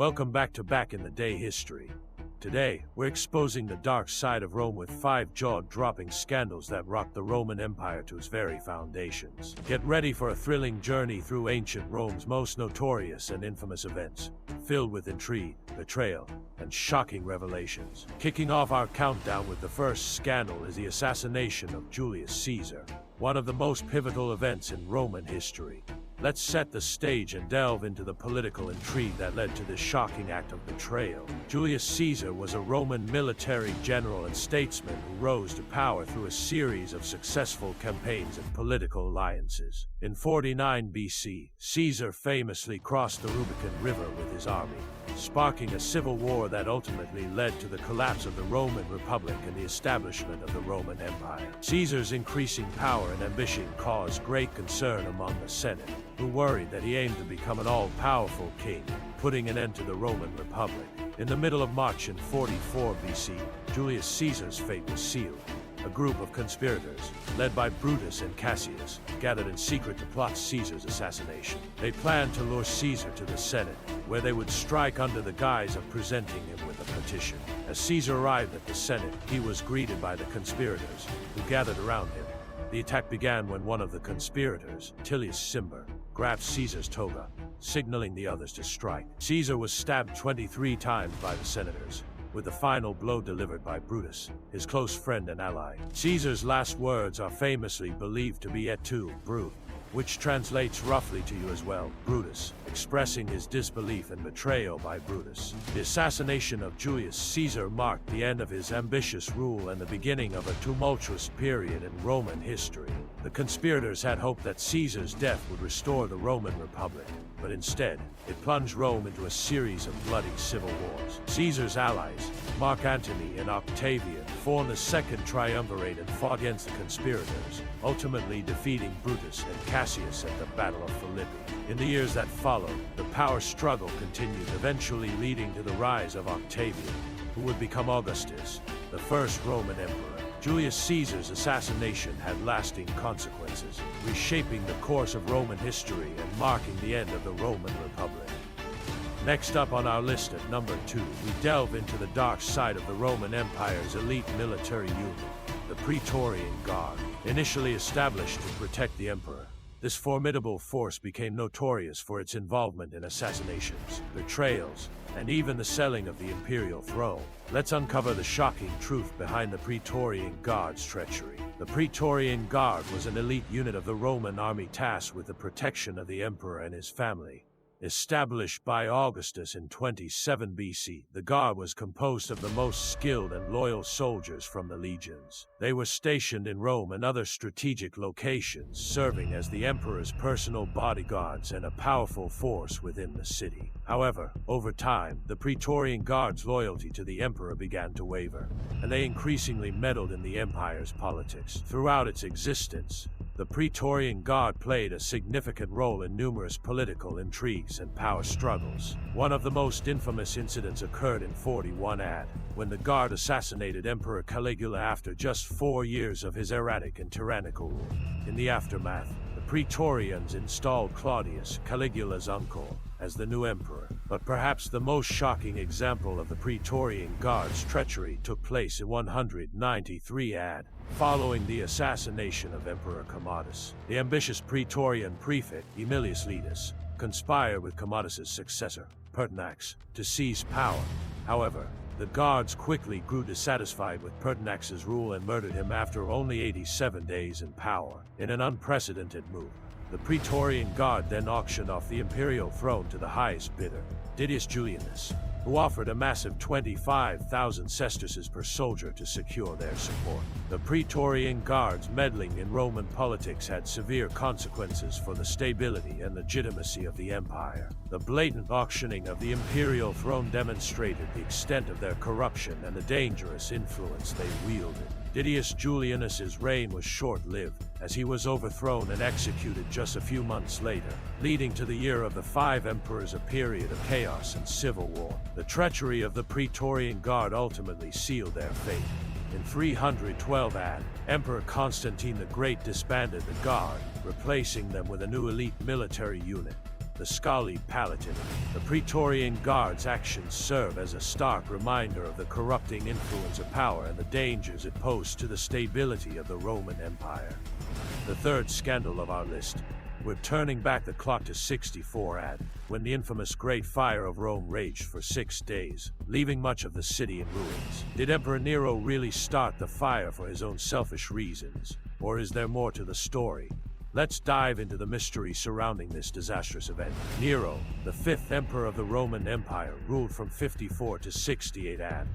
Welcome back to Back in the Day History. Today, we're exposing the dark side of Rome with 5 jaw-dropping scandals that rocked the Roman Empire to its very foundations. Get ready for a thrilling journey through ancient Rome's most notorious and infamous events, filled with intrigue, betrayal, and shocking revelations. Kicking off our countdown with the first scandal is the assassination of Julius Caesar, one of the most pivotal events in Roman history. Let's set the stage and delve into the political intrigue that led to this shocking act of betrayal. Julius Caesar was a Roman military general and statesman who rose to power through a series of successful campaigns and political alliances. In 49 BC, Caesar famously crossed the Rubicon River with his army, sparking a civil war that ultimately led to the collapse of the Roman Republic and the establishment of the Roman Empire. Caesar's increasing power and ambition caused great concern among the Senate, who worried that he aimed to become an all-powerful king, putting an end to the Roman Republic. In the middle of March in 44 BC, Julius Caesar's fate was sealed. A group of conspirators, led by Brutus and Cassius, gathered in secret to plot Caesar's assassination. They planned to lure Caesar to the Senate, where they would strike under the guise of presenting him with a petition. As Caesar arrived at the Senate, he was greeted by the conspirators, who gathered around him. The attack began when one of the conspirators, Tullius Cimber, grabbed Caesar's toga, signaling the others to strike. Caesar was stabbed 23 times by the senators, with the final blow delivered by Brutus, his close friend and ally. Caesar's last words are famously believed to be "Et tu, Brute," which translates roughly to "you as well, Brutus," expressing his disbelief and betrayal by Brutus. The assassination of Julius Caesar marked the end of his ambitious rule and the beginning of a tumultuous period in Roman history. The conspirators had hoped that Caesar's death would restore the Roman Republic, but instead, it plunged Rome into a series of bloody civil wars. Caesar's allies, Mark Antony and Octavian, formed the Second Triumvirate and fought against the conspirators, ultimately defeating Brutus and Cassius at the Battle of Philippi. In the years that followed, the power struggle continued, eventually leading to the rise of Octavian, who would become Augustus, the first Roman emperor. Julius Caesar's assassination had lasting consequences, reshaping the course of Roman history and marking the end of the Roman Republic. Next up on our list at number 2, we delve into the dark side of the Roman Empire's elite military unit, the Praetorian Guard. Initially established to protect the emperor, this formidable force became notorious for its involvement in assassinations, betrayals, and even the selling of the imperial throne. Let's uncover the shocking truth behind the Praetorian Guard's treachery. The Praetorian Guard was an elite unit of the Roman army tasked with the protection of the emperor and his family. Established by Augustus in 27 BC, the Guard was composed of the most skilled and loyal soldiers from the legions. They were stationed in Rome and other strategic locations, serving as the emperor's personal bodyguards and a powerful force within the city. However, over time, the Praetorian Guard's loyalty to the emperor began to waver, and they increasingly meddled in the empire's politics. Throughout its existence, the Praetorian Guard played a significant role in numerous political intrigues and power struggles. One of the most infamous incidents occurred in 41 AD, when the Guard assassinated Emperor Caligula after just 4 years of his erratic and tyrannical rule. In the aftermath, the Praetorians installed Claudius, Caligula's uncle, as the new emperor. But perhaps the most shocking example of the Praetorian Guard's treachery took place in 193 AD, following the assassination of Emperor Commodus. The ambitious Praetorian prefect, Aemilius Letus, conspired with Commodus's successor, Pertinax, to seize power. However, the Guards quickly grew dissatisfied with Pertinax's rule and murdered him after only 87 days in power. In an unprecedented move, the Praetorian Guard then auctioned off the imperial throne to the highest bidder, Didius Julianus, who offered a massive 25,000 sesterces per soldier to secure their support. The Praetorian Guard's meddling in Roman politics had severe consequences for the stability and legitimacy of the empire. The blatant auctioning of the imperial throne demonstrated the extent of their corruption and the dangerous influence they wielded. Didius Julianus's reign was short-lived, as he was overthrown and executed just a few months later, leading to the Year of the Five Emperors, a period of chaos and civil war. The treachery of the Praetorian Guard ultimately sealed their fate. In 312 AD, Emperor Constantine the Great disbanded the Guard, replacing them with a new elite military unit, the Scali Palatine. The Praetorian Guard's actions serve as a stark reminder of the corrupting influence of power and the dangers it posed to the stability of the Roman Empire. The third scandal of our list. We're turning back the clock to 64 AD, when the infamous Great Fire of Rome raged for 6 days, leaving much of the city in ruins. Did Emperor Nero really start the fire for his own selfish reasons, or is there more to the story? Let's dive into the mystery surrounding this disastrous event. Nero, the fifth emperor of the Roman Empire, ruled from 54 to 68 AD.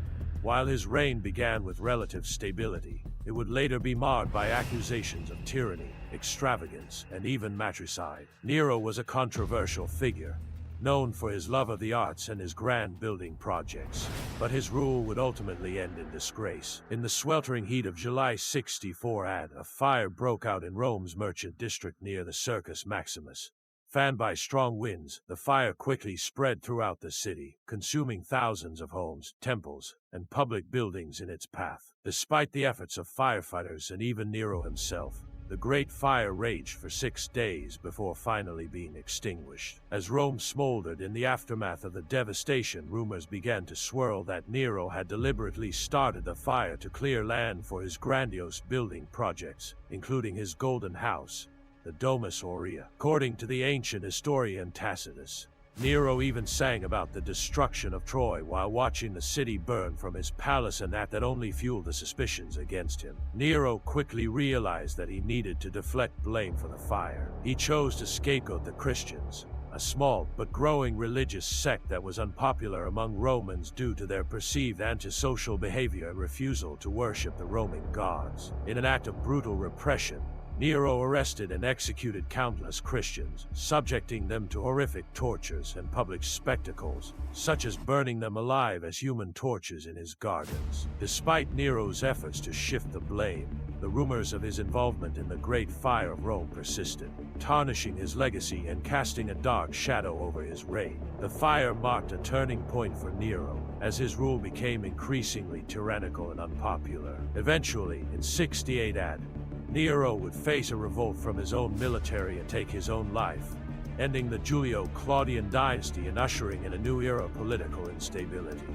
While his reign began with relative stability, it would later be marred by accusations of tyranny, extravagance, and even matricide. Nero was a controversial figure, known for his love of the arts and his grand building projects, but his rule would ultimately end in disgrace. In the sweltering heat of July 64 AD, a fire broke out in Rome's merchant district near the Circus Maximus. Fanned by strong winds, the fire quickly spread throughout the city, consuming thousands of homes, temples, and public buildings in its path. Despite the efforts of firefighters and even Nero himself, the Great Fire raged for 6 days before finally being extinguished. As Rome smoldered in the aftermath of the devastation, rumors began to swirl that Nero had deliberately started the fire to clear land for his grandiose building projects, including his golden house, the Domus Aurea. According to the ancient historian Tacitus, Nero even sang about the destruction of Troy while watching the city burn from his palace, and that only fueled the suspicions against him. Nero quickly realized that he needed to deflect blame for the fire. He chose to scapegoat the Christians, a small but growing religious sect that was unpopular among Romans due to their perceived antisocial behavior and refusal to worship the Roman gods. In an act of brutal repression, Nero arrested and executed countless Christians, subjecting them to horrific tortures and public spectacles, such as burning them alive as human torches in his gardens. Despite Nero's efforts to shift the blame, the rumors of his involvement in the Great Fire of Rome persisted, tarnishing his legacy and casting a dark shadow over his reign. The fire marked a turning point for Nero, as his rule became increasingly tyrannical and unpopular. Eventually, in 68 AD, Nero would face a revolt from his own military and take his own life, ending the Julio-Claudian dynasty and ushering in a new era of political instability.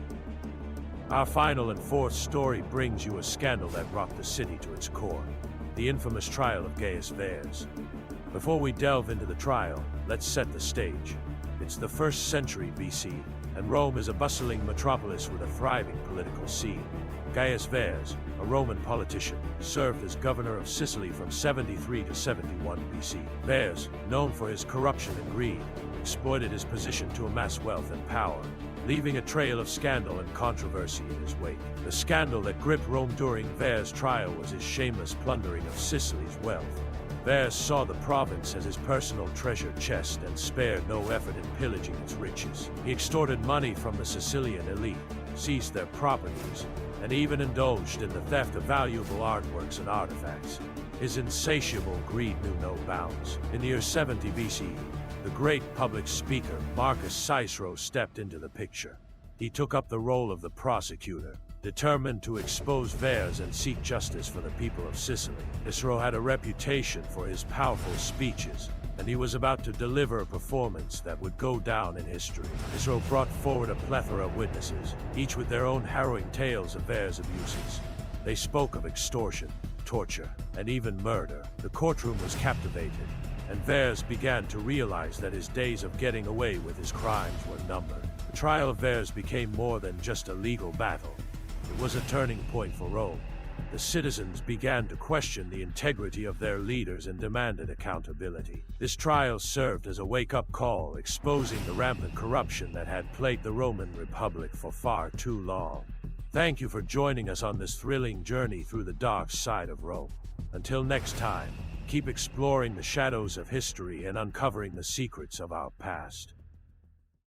Our final and fourth story brings you a scandal that rocked the city to its core, the infamous trial of Gaius Verres. Before we delve into the trial, let's set the stage. It's the 1st century BC, and Rome is a bustling metropolis with a thriving political scene. Gaius Verres, a Roman politician, served as governor of Sicily from 73 to 71 BC. Verres, known for his corruption and greed, exploited his position to amass wealth and power, leaving a trail of scandal and controversy in his wake. The scandal that gripped Rome during Verres' trial was his shameless plundering of Sicily's wealth. Verres saw the province as his personal treasure chest and spared no effort in pillaging its riches. He extorted money from the Sicilian elite, seized their properties, and even indulged in the theft of valuable artworks and artifacts. His insatiable greed knew no bounds. In the year 70 BC, the great public speaker Marcus Cicero stepped into the picture. He took up the role of the prosecutor, determined to expose Verres and seek justice for the people of Sicily. Cicero had a reputation for his powerful speeches, and he was about to deliver a performance that would go down in history. Cicero brought forward a plethora of witnesses, each with their own harrowing tales of Verres' abuses. They spoke of extortion, torture, and even murder. The courtroom was captivated, and Verres began to realize that his days of getting away with his crimes were numbered. The trial of Verres became more than just a legal battle. It was a turning point for Rome. The citizens began to question the integrity of their leaders and demanded accountability. This trial served as a wake-up call, exposing the rampant corruption that had plagued the Roman Republic for far too long. Thank you for joining us on this thrilling journey through the dark side of Rome. Until next time, keep exploring the shadows of history and uncovering the secrets of our past.